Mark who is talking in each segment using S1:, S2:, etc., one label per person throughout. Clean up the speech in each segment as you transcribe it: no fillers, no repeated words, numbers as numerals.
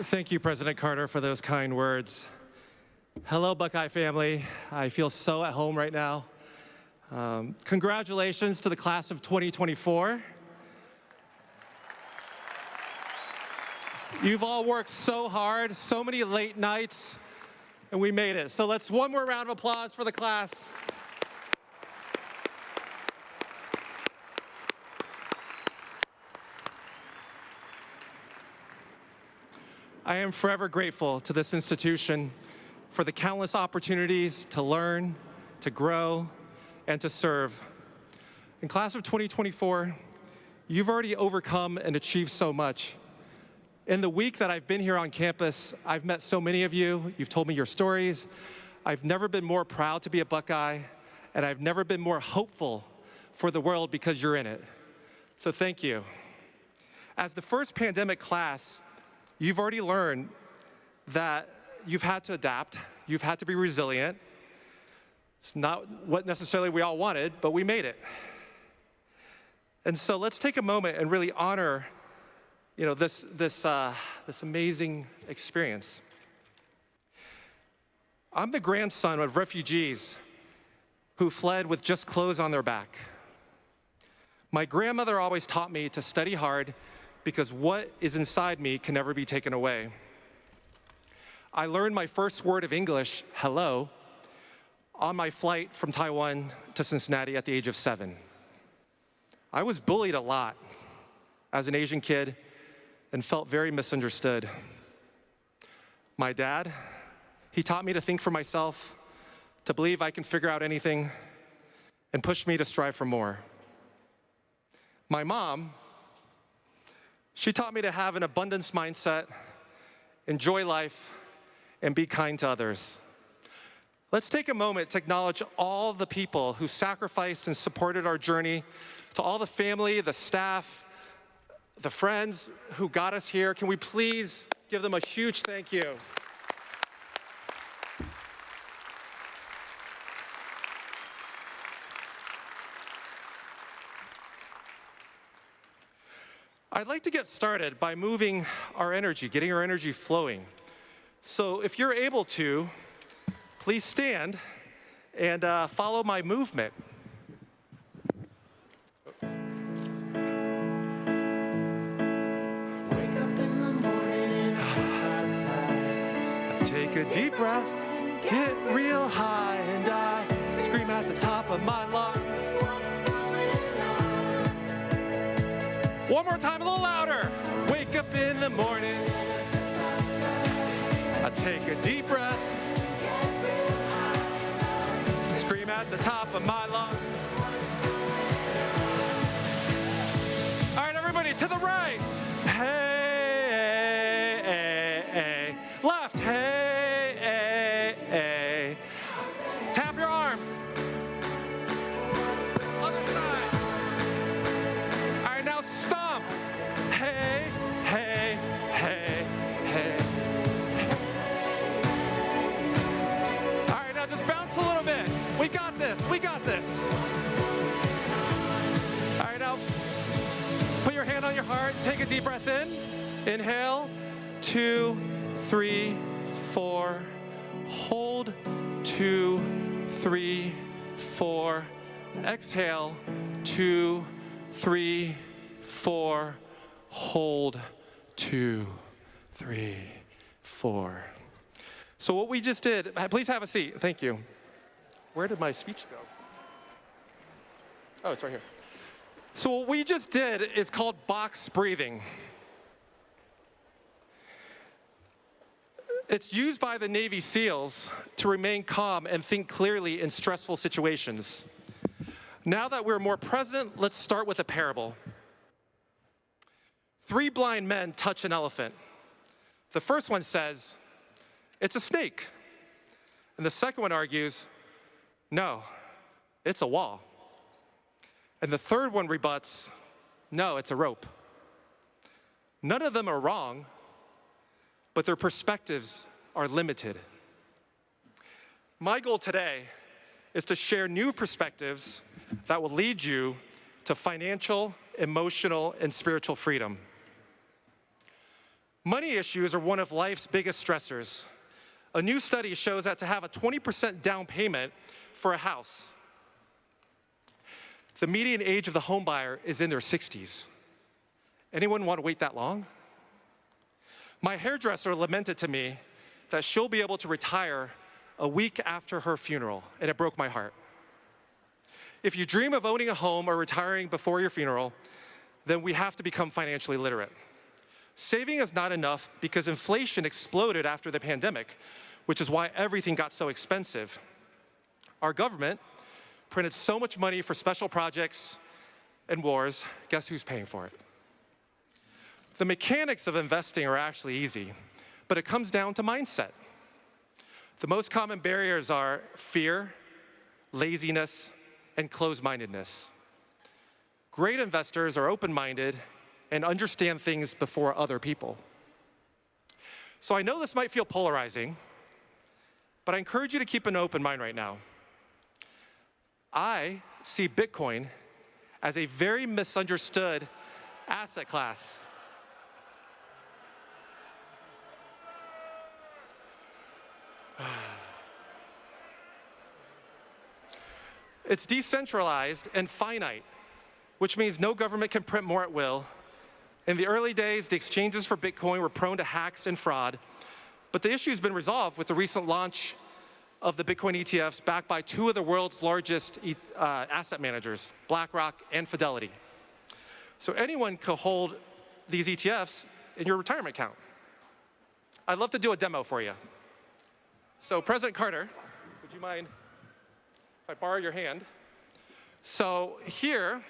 S1: Thank you, President Carter, for those kind words. Hello, Buckeye family. I feel so at home right now. Congratulations to the class of 2024. You've all worked so hard, so many late nights, and we made it. So let's one more round of applause for the class. I am forever grateful to this institution for the countless opportunities to learn, to grow, and to serve. In class of 2024, you've already overcome and achieved so much. In the week that I've been here on campus, I've met so many of you. You've told me your stories. I've never been more proud to be a Buckeye, and I've never been more hopeful for the world because you're in it. So thank you. As the first pandemic class, you've already learned that you've had to adapt, you've had to be resilient. It's not what necessarily we all wanted, but we made it. And so let's take a moment and really honor this amazing experience. I'm the grandson of refugees who fled with just clothes on their back. My grandmother always taught me to study hard because what is inside me can never be taken away. I learned my first word of English, hello, on my flight from Taiwan to Cincinnati at the age of 7. I was bullied a lot as an Asian kid and felt very misunderstood. My dad, he taught me to think for myself, to believe I can figure out anything, and pushed me to strive for more. My mom, she taught me to have an abundance mindset, enjoy life, and be kind to others. Let's take a moment to acknowledge all the people who sacrificed and supported our journey, to all the family, the staff, the friends who got us here. Can we please give them a huge thank you? I'd like to get started by moving our energy, getting our energy flowing. So if you're able to, please stand and follow my movement.
S2: Wake up in the morning and step outside.
S1: Let's take a deep breath, get real high, and I scream at the top of my lungs. One more time, a little louder. Wake up in the morning. I take a deep breath. Scream at the top of my lungs. All right, everybody, to the right. Hey, hey, hey. Left. Hey, hey, hey. Tap your arms. Other side. All right, now stomp. Hey, hey, hey, hey. All right, now just bounce a little bit. We got this, we got this. All right, now put your hand on your heart, take a deep breath in. Inhale, 2, 3, 4. Hold, 2, 3, 4. Exhale, 2, 3, 4. Hold, 2, 3, 4. So what we just did, please have a seat, thank you. Where did my speech go? Oh, it's right here. So what we just did is called box breathing. It's used by the Navy SEALs to remain calm and think clearly in stressful situations. Now that we're more present, let's start with a parable. 3 blind men touch an elephant. The first one says, it's a snake. And the second one argues, no, it's a wall. And the third one rebuts, no, it's a rope. None of them are wrong, but their perspectives are limited. My goal today is to share new perspectives that will lead you to financial, emotional, and spiritual freedom. Money issues are one of life's biggest stressors. A new study shows that to have a 20% down payment for a house, the median age of the home buyer is in their 60s. Anyone want to wait that long? My hairdresser lamented to me that she'll be able to retire a week after her funeral, and it broke my heart. If you dream of owning a home or retiring before your funeral, then we have to become financially literate. Saving is not enough because inflation exploded after the pandemic, which is why everything got so expensive. Our government printed so much money for special projects and wars. Guess who's paying for it? The mechanics of investing are actually easy, but it comes down to mindset. The most common barriers are fear, laziness, and closed-mindedness. Great investors are open-minded and understand things before other people. So I know this might feel polarizing, but I encourage you to keep an open mind right now. I see Bitcoin as a very misunderstood asset class. It's decentralized and finite, which means no government can print more at will. In the early days, the exchanges for Bitcoin were prone to hacks and fraud, but the issue has been resolved with the recent launch of the Bitcoin ETFs backed by two of the world's largest asset managers, BlackRock and Fidelity. So anyone can hold these ETFs in your retirement account. I'd love to do a demo for you. So President Carter, would you mind if I borrow your hand? So here,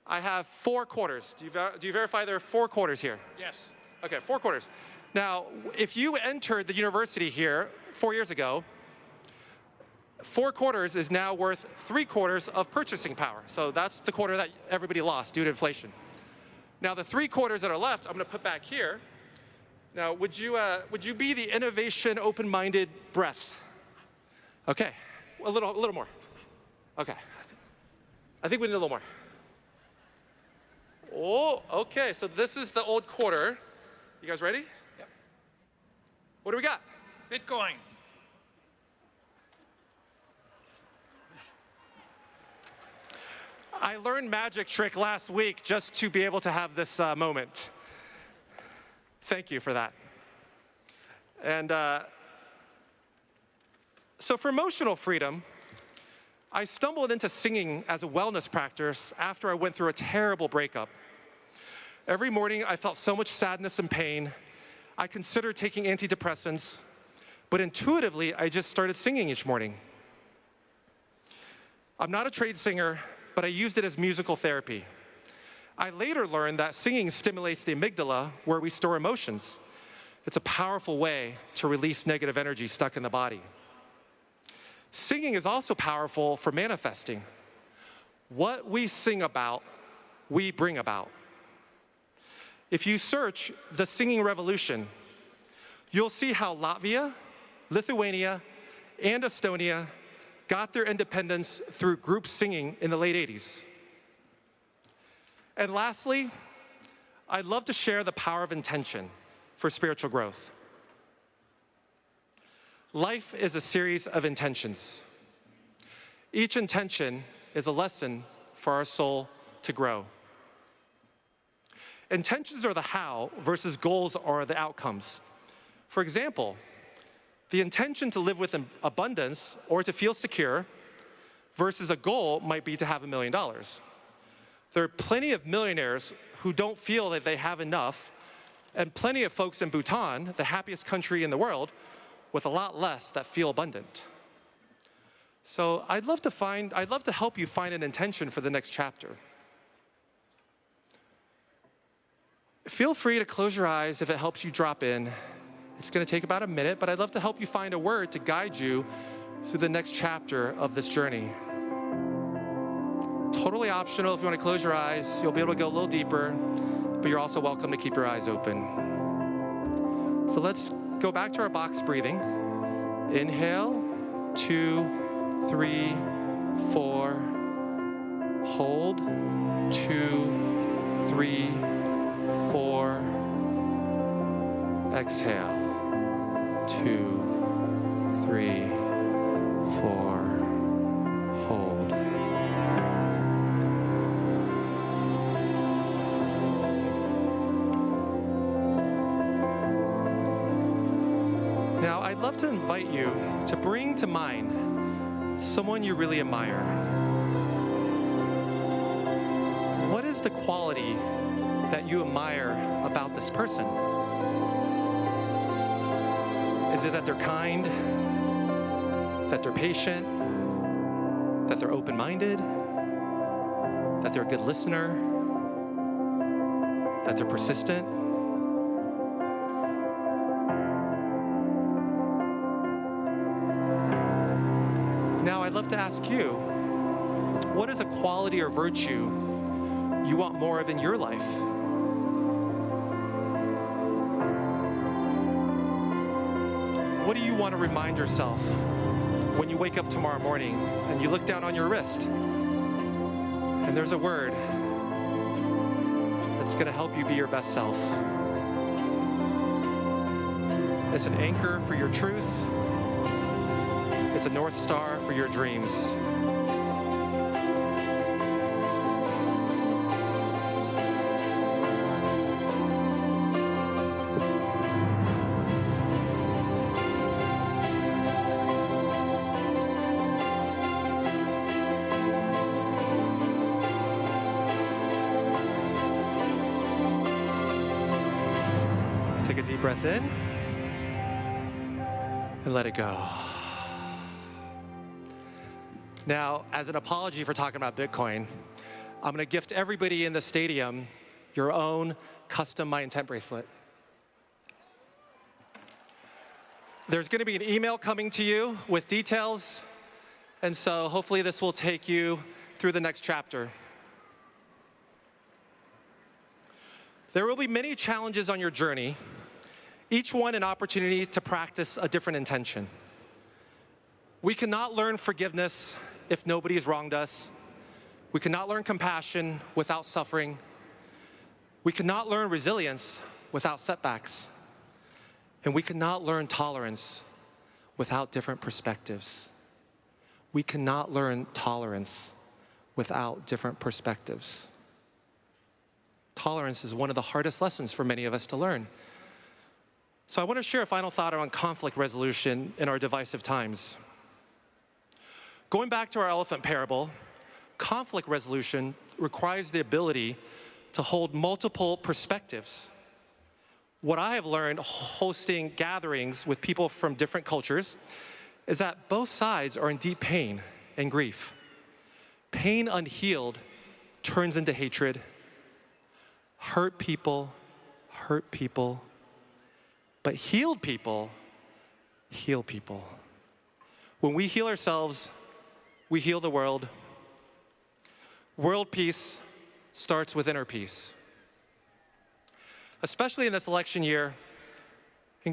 S1: I have 4 quarters. Do you verify there are 4 quarters here?
S3: Yes.
S1: Okay, 4 quarters. Now, if you entered the university here 4 years ago, 4 quarters is now worth 3 quarters of purchasing power. So that's the quarter that everybody lost due to inflation. Now, the 3 quarters that are left, I'm going to put back here. Now, would you be the innovation, open-minded breath? Okay, a little more. Okay, I think we need a little more. Oh, okay, so this is the old quarter. You guys ready?
S3: Yep.
S1: What do we got?
S3: Bitcoin.
S1: I learned magic trick last week just to be able to have this moment. Thank you for that. And so for emotional freedom, I stumbled into singing as a wellness practice after I went through a terrible breakup. Every morning, I felt so much sadness and pain. I considered taking antidepressants, but intuitively, I just started singing each morning. I'm not a trained singer, but I used it as musical therapy. I later learned that singing stimulates the amygdala, where we store emotions. It's a powerful way to release negative energy stuck in the body. Singing is also powerful for manifesting. What we sing about, we bring about. If you search the singing revolution, you'll see how Latvia, Lithuania, and Estonia got their independence through group singing in the late 80s. And lastly, I'd love to share the power of intention for spiritual growth. Life is a series of intentions. Each intention is a lesson for our soul to grow. Intentions are the how versus goals are the outcomes. For example, the intention to live with abundance or to feel secure versus a goal might be to have $1 million. There are plenty of millionaires who don't feel that they have enough, and plenty of folks in Bhutan, the happiest country in the world, with a lot less that feel abundant. So I'd love to help you find an intention for the next chapter. Feel free to close your eyes if it helps you drop in. It's going to take about a minute, but I'd love to help you find a word to guide you through the next chapter of this journey. Totally optional. If you want to close your eyes, you'll be able to go a little deeper, but you're also welcome to keep your eyes open. So let's go back to our box breathing. Inhale, 2, 3, 4. Hold, 2, 3, 4. Exhale. 2, 3, 4. Hold. Now, I'd love to invite you to bring to mind someone you really admire. What is the quality that you admire about this person? Is it that they're kind, that they're patient, that they're open-minded, that they're a good listener, that they're persistent? Now, I'd love to ask you, what is a quality or virtue you want more of in your life? What do you want to remind yourself when you wake up tomorrow morning and you look down on your wrist and there's a word that's going to help you be your best self? It's an anchor for your truth. It's a North Star for your dreams. Take a deep breath in and let it go. Now, as an apology for talking about Bitcoin, I'm going to gift everybody in the stadium your own custom My Intent bracelet. There's going to be an email coming to you with details, and so hopefully this will take you through the next chapter. There will be many challenges on your journey, each one an opportunity to practice a different intention. We cannot learn forgiveness if nobody has wronged us. We cannot learn compassion without suffering. We cannot learn resilience without setbacks. And we cannot learn tolerance without different perspectives. We cannot learn tolerance without different perspectives. Tolerance is one of the hardest lessons for many of us to learn. So I want to share a final thought on conflict resolution in our divisive times. Going back to our elephant parable, conflict resolution requires the ability to hold multiple perspectives. What I have learned hosting gatherings with people from different cultures is that both sides are in deep pain and grief. Pain unhealed turns into hatred. Hurt people, but healed people heal people. When we heal ourselves, we heal the world. World peace starts with inner peace. Especially in this election year,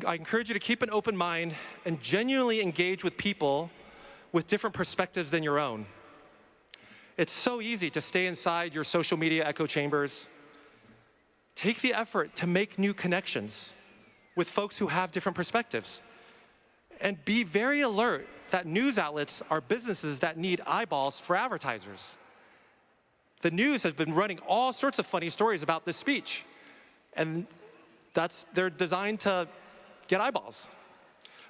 S1: I encourage you to keep an open mind and genuinely engage with people with different perspectives than your own. It's so easy to stay inside your social media echo chambers. Take the effort to make new connections with folks who have different perspectives. And be very alert that news outlets are businesses that need eyeballs for advertisers. The news has been running all sorts of funny stories about this speech. And they're designed to get eyeballs.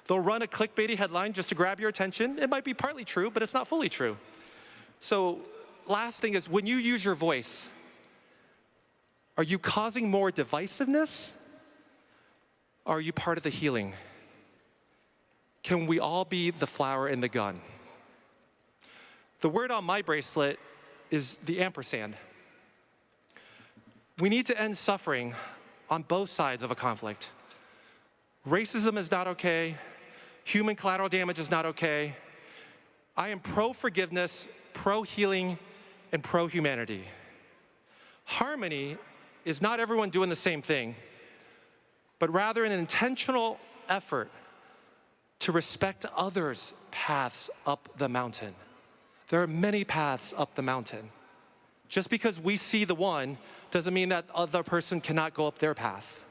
S1: They'll run a clickbaity headline just to grab your attention. It might be partly true, but it's not fully true. So last thing is, when you use your voice, are you causing more divisiveness? Or are you part of the healing? Can we all be the flower in the gun? The word on my bracelet is the ampersand. We need to end suffering on both sides of a conflict. Racism is not okay. Human collateral damage is not okay. I am pro-forgiveness, pro-healing, and pro-humanity. Harmony is not everyone doing the same thing, but rather an intentional effort to respect others' paths up the mountain. There are many paths up the mountain. Just because we see the one doesn't mean that other person cannot go up their path.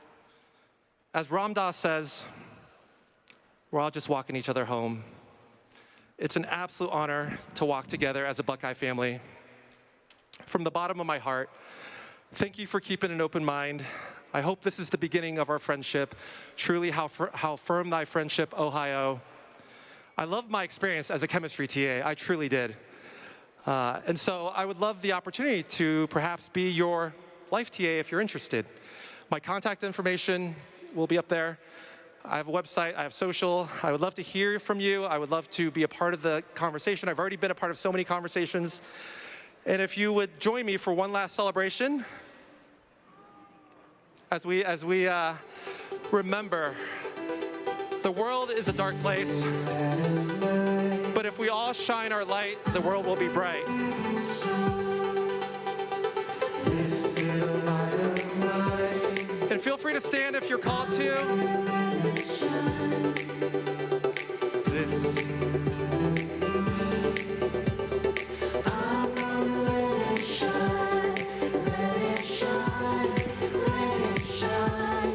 S1: As Ram Dass says, we're all just walking each other home. It's an absolute honor to walk together as a Buckeye family. From the bottom of my heart, thank you for keeping an open mind. I hope this is the beginning of our friendship. Truly, how firm thy friendship, Ohio. I loved my experience as a chemistry TA. I truly did. And so I would love the opportunity to perhaps be your life TA if you're interested. My contact information will be up there. I have a website, I have social. I would love to hear from you. I would love to be a part of the conversation. I've already been a part of so many conversations. And if you would join me for one last celebration, as we remember, the world is a dark place, but if we all shine our light, the world will be bright. And feel free to stand if you're called to.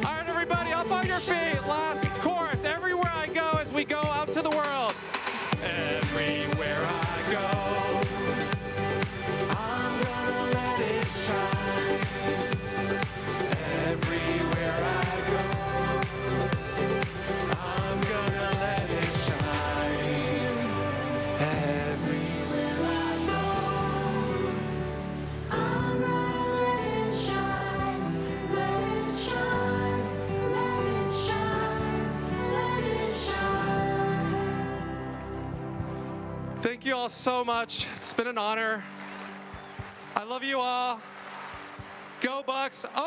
S1: All right, everybody, up on your feet. Last chorus. Everywhere I go as we go out to the world. Everywhere I go, I'm gonna let it shine. Everywhere I go, I'm gonna let it shine. Everywhere I go,
S2: I'm gonna let it shine, let it shine, let it shine, let it shine.
S1: Thank you all so much. It's been an honor. I love you all. Go Bucks. Oh.